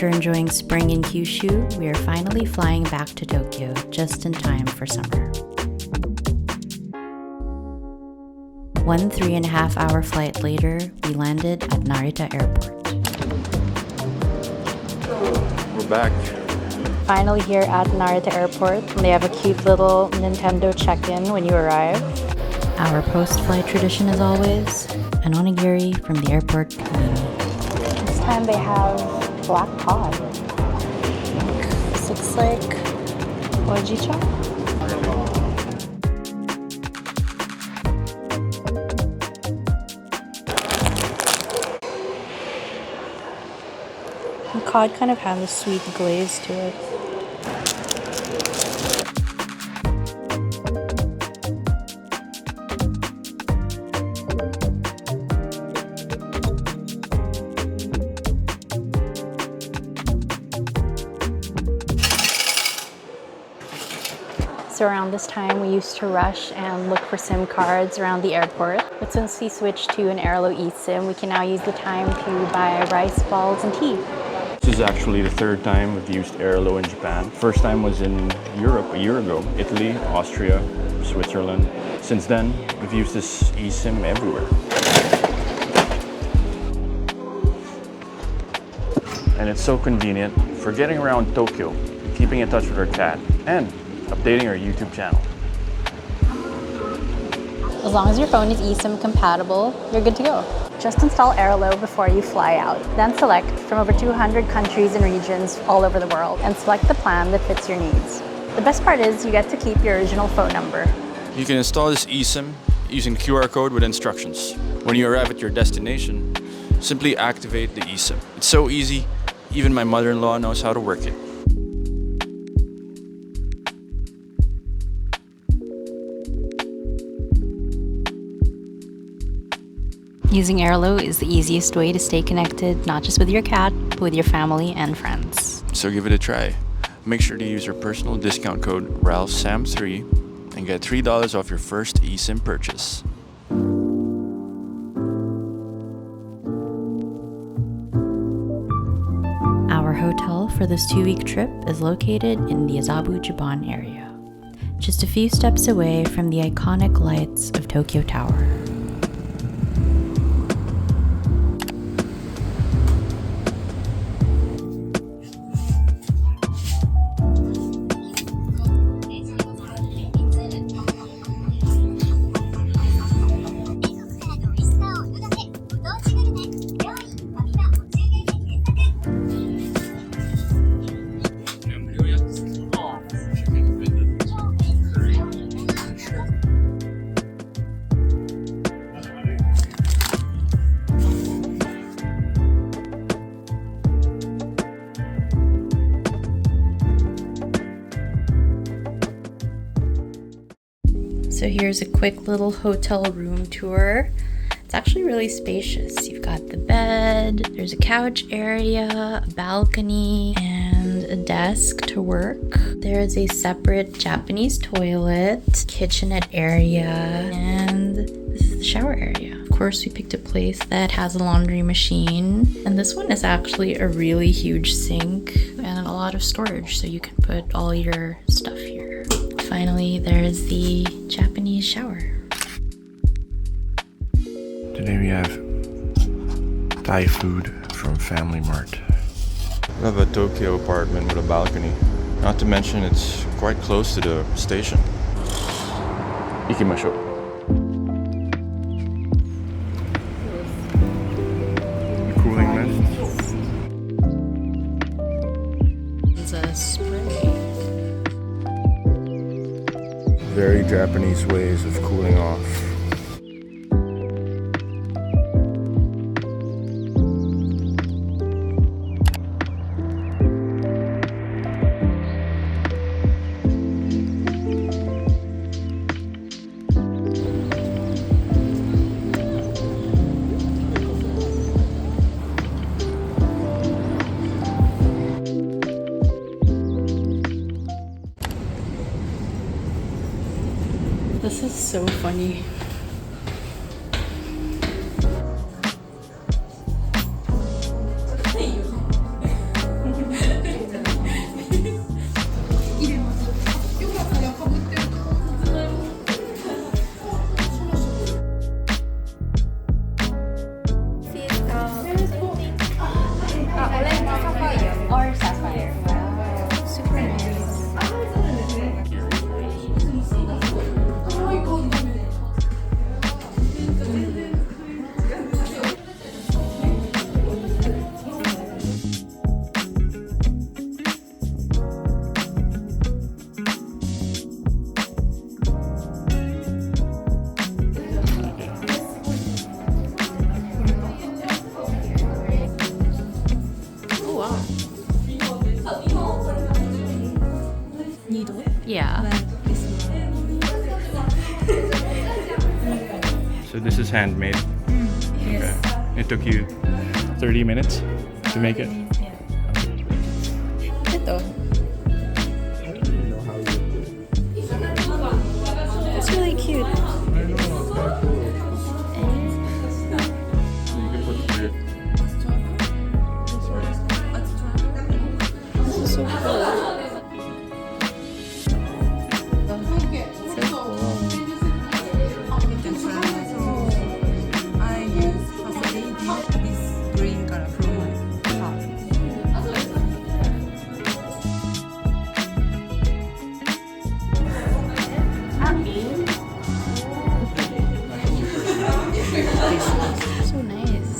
After enjoying spring in Kyushu, we are finally flying back to Tokyo just in time for summer. 1 3.5-hour flight later, we landed at Narita Airport. We're back. Finally here at Narita Airport. They have a cute little Nintendo check-in when you arrive. Our post-flight tradition as always, an onigiri from the airport convenience. This time they have black cod. This looks like hojicha. The cod kind of has a sweet glaze to it. So around this time, we used to rush and look for SIM cards around the airport. But since we switched to an Airalo eSIM, we can now use the time to buy rice balls and tea. This is actually the third time we've used Airalo in Japan. First time was in Europe a year ago. Italy, Austria, Switzerland. Since then, we've used this eSIM everywhere. And it's so convenient for getting around Tokyo, keeping in touch with our cat, and updating our YouTube channel. As long as your phone is eSIM compatible, you're good to go. Just install Airalo before you fly out. Then select from over 200 countries and regions all over the world and select the plan that fits your needs. The best part is you get to keep your original phone number. You can install this eSIM using the QR code with instructions. When you arrive at your destination, simply activate the eSIM. It's so easy, even my mother-in-law knows how to work it. Using Airalo is the easiest way to stay connected, not just with your cat, but with your family and friends. So give it a try. Make sure to use your personal discount code RALPHSAM3 and get $3 off your first eSIM purchase. Our hotel for this 2-week trip is located in the Azabu Juban area, just a few steps away from the iconic lights of Tokyo Tower. So here's a quick little hotel room tour. It's actually really spacious. You've got the bed, there's a couch area, a balcony, and a desk to work. There's a separate Japanese toilet, kitchenette area, and this is the shower area. Of course, we picked a place that has a laundry machine, and this one is actually a really huge sink and a lot of storage, so you can put all your stuff here. Finally, there's the Japanese shower. Today we have Thai food from Family Mart. We have a Tokyo apartment with a balcony. Not to mention it's quite close to the station. Ikimashou. Cooling mist. It's a spray. Very Japanese ways of cooling off. This is so funny. this is handmade. Yes. Okay. It took you 30 minutes to make it. Ito. That's really cute. This is so cool. I use facility this green color from my heart. So nice.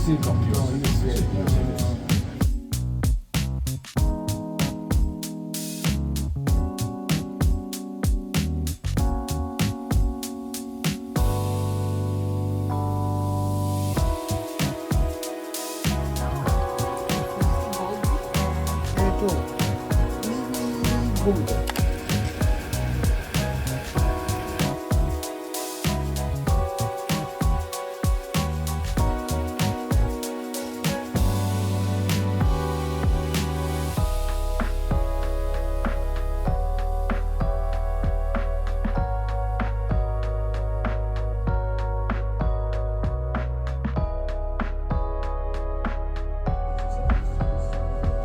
薄いかも。薄い。ゴムで。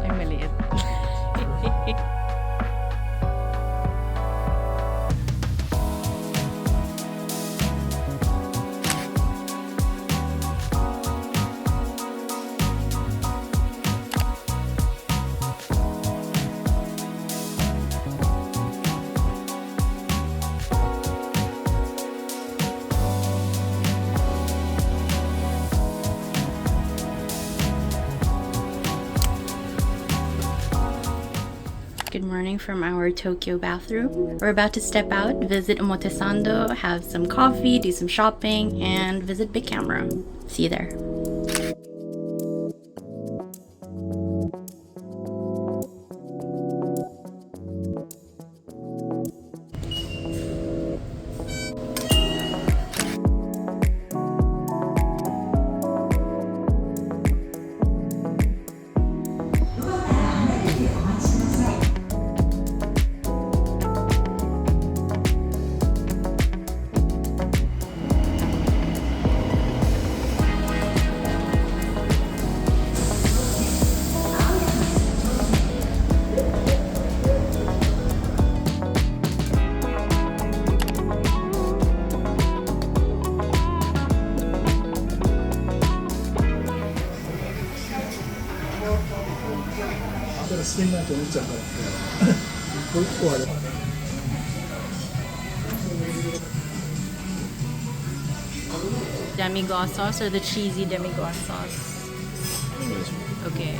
Ay, maliit. Good morning from our Tokyo bathroom. We're about to step out, visit Omotesando, have some coffee, do some shopping, and visit Big Camera. See you there. Demi-glace sauce or the cheesy demi-glace sauce? Okay.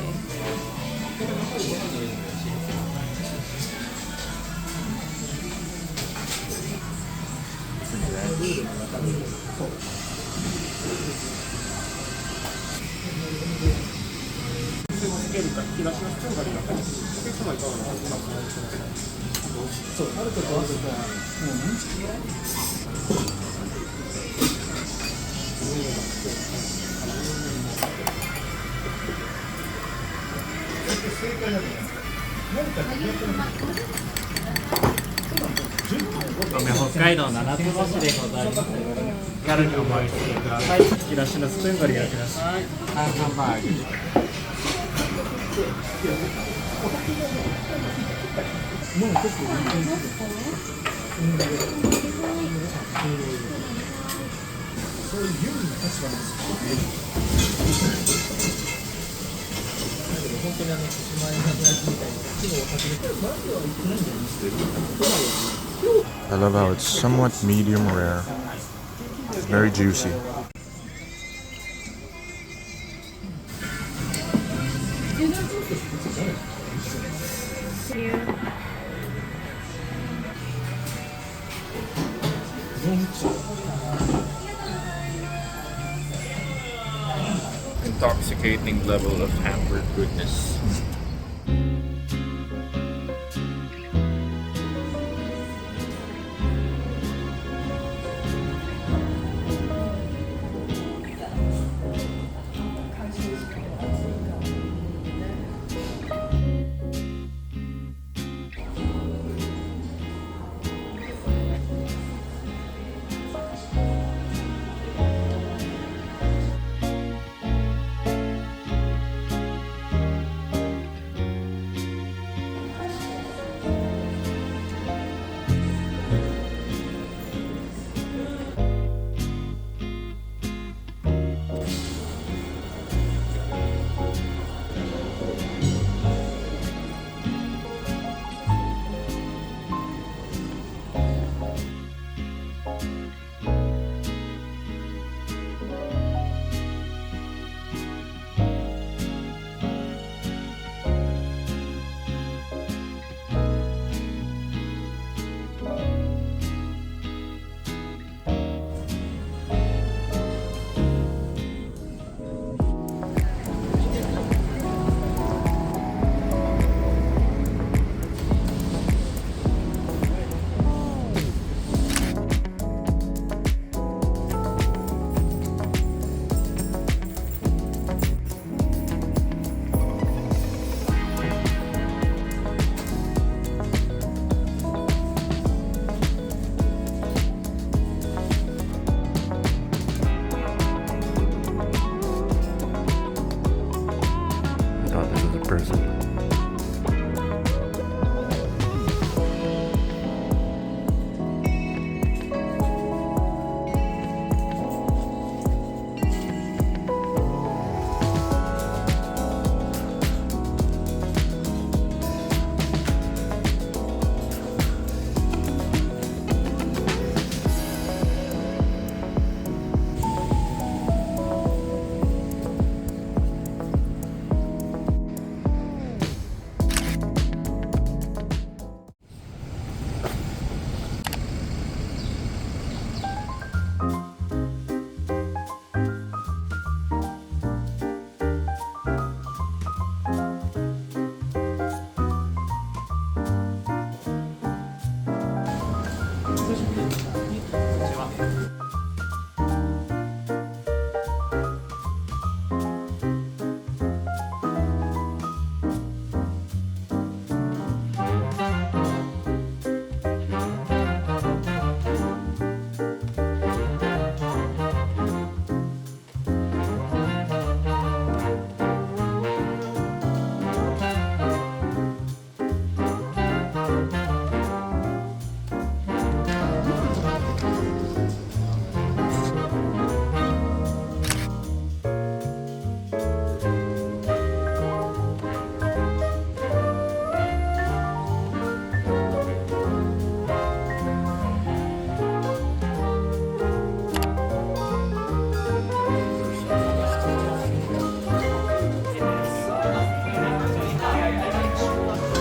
I love how it's somewhat medium rare. It's very juicy. Intoxicating level of hampered goodness.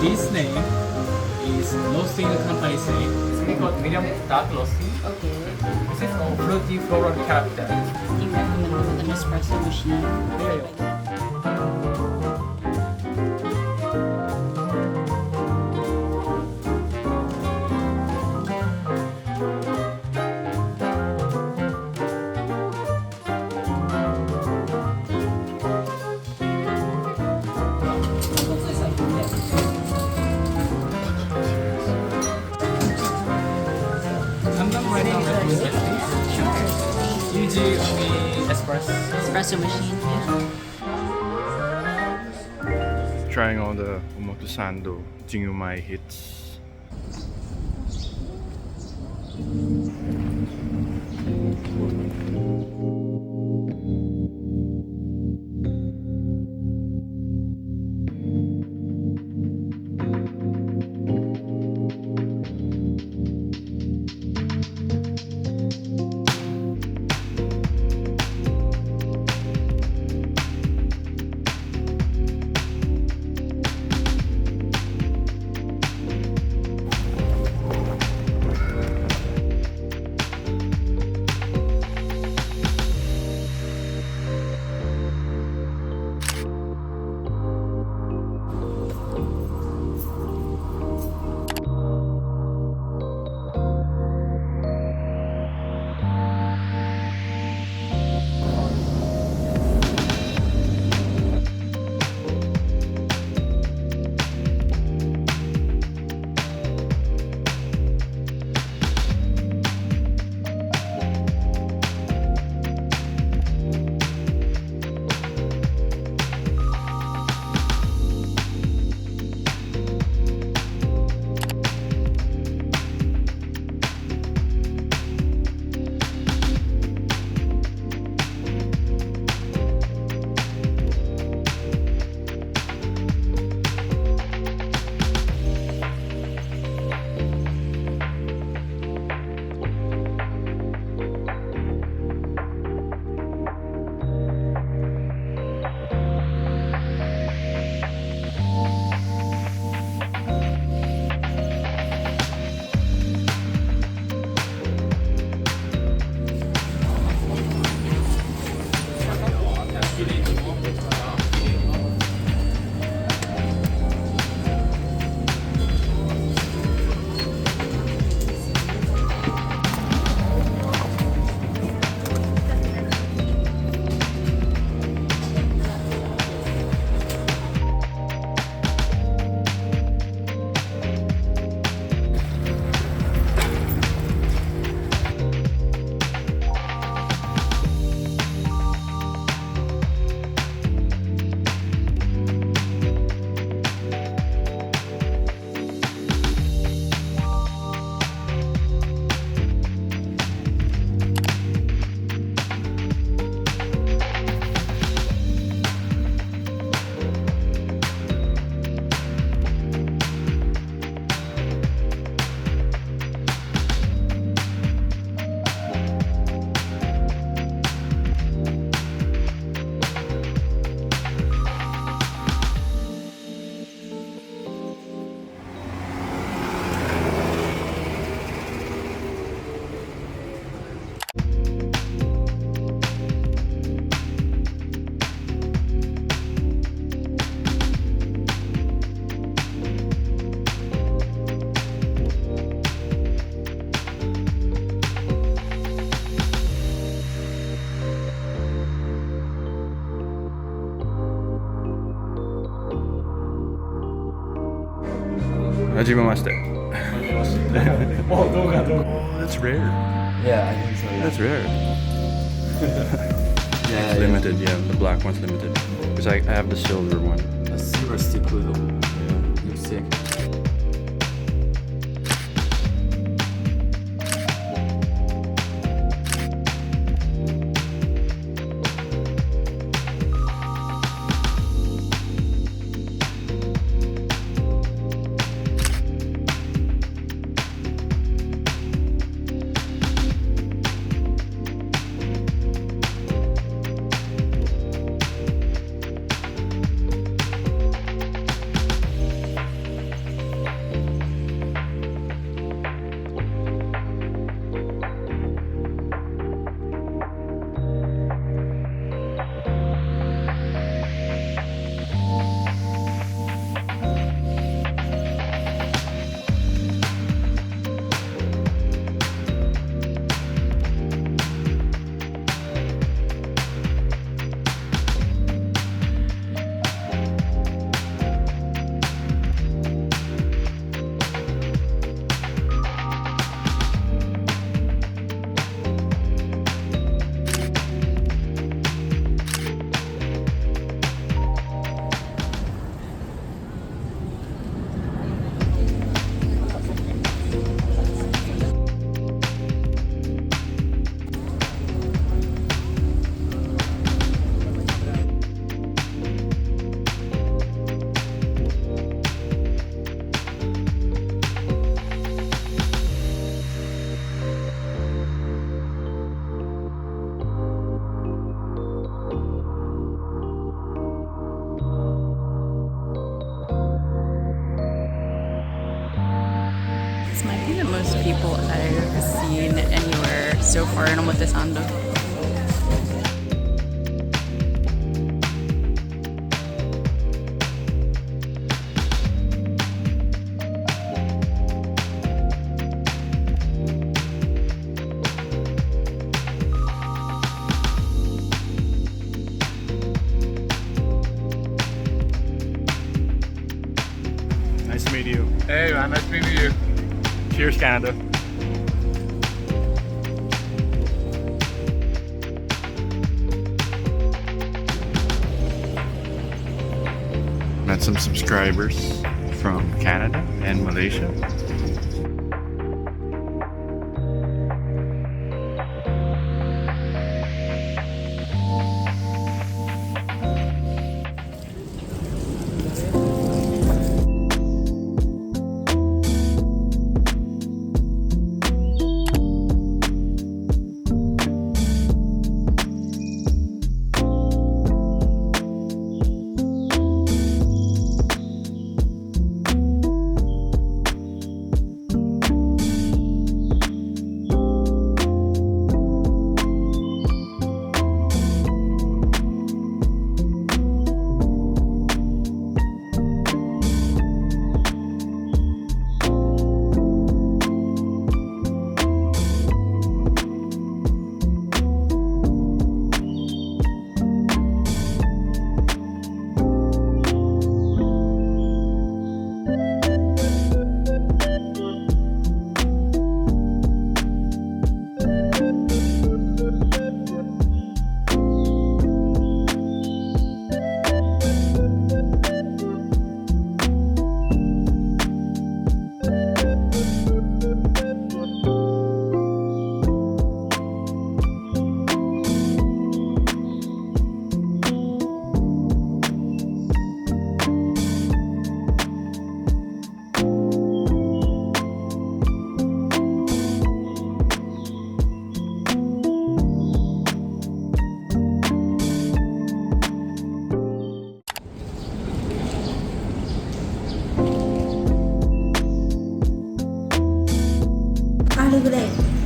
This name is roasting the company's name. It's called medium dark roasting. Okay. This is called fruity floral character. You recommend with an espresso machine. Yeah. Sometimes right now we're doing this. Sure. Usually only espresso. Espresso machine, yeah. Trying all the Omotesando Jingumai hits. Hajimemashite. Oh, that's rare. Yeah, I think so. Yeah. That's rare. Yeah, Limited, yeah. The black one's limited. Because I have the silver one. The silver stick though. Yeah. Looks sick. so far in Omotesando. Nice to meet you. Hey man, nice meeting you. Cheers, Canada. Met some subscribers from Canada and Malaysia.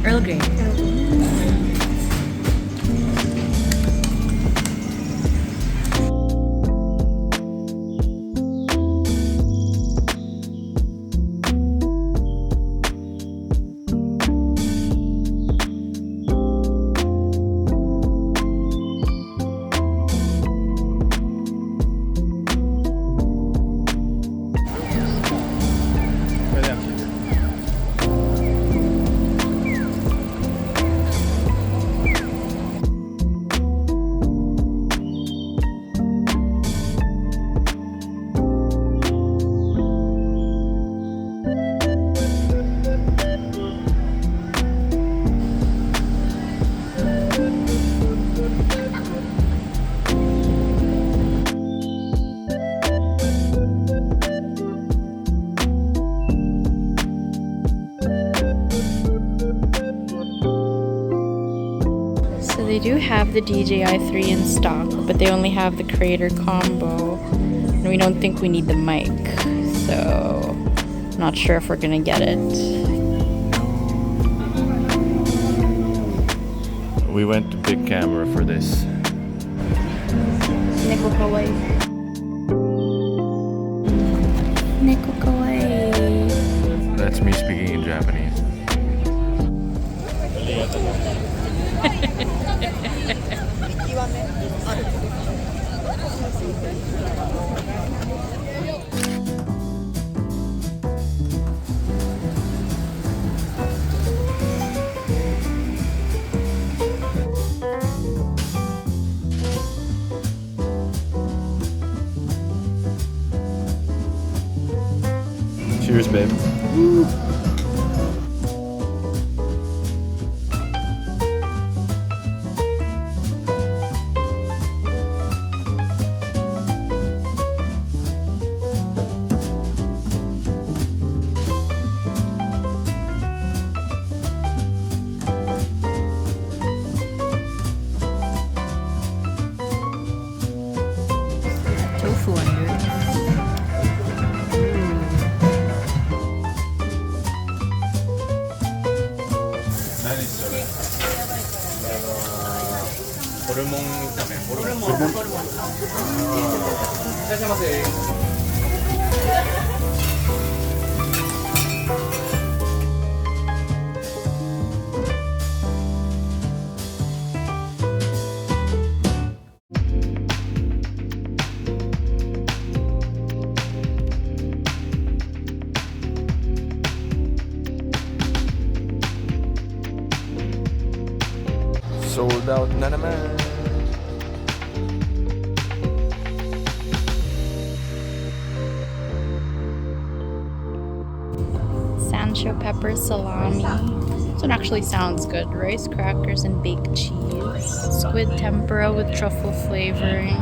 Earl Grey. They do have the DJI 3 in stock, but they only have the creator combo, and we don't think we need the mic, so I'm not sure if we're gonna get it. We went to big camera for this. Neko kawaii. Neko kawaii. That's me speaking in Japanese. Cheers, babe. Tofu under. 호르몬炒め. 호르몬. 이라시마세. Sold out na naman. Sancho pepper salami. This one actually sounds good. Rice crackers and baked cheese. Squid tempura with truffle flavoring.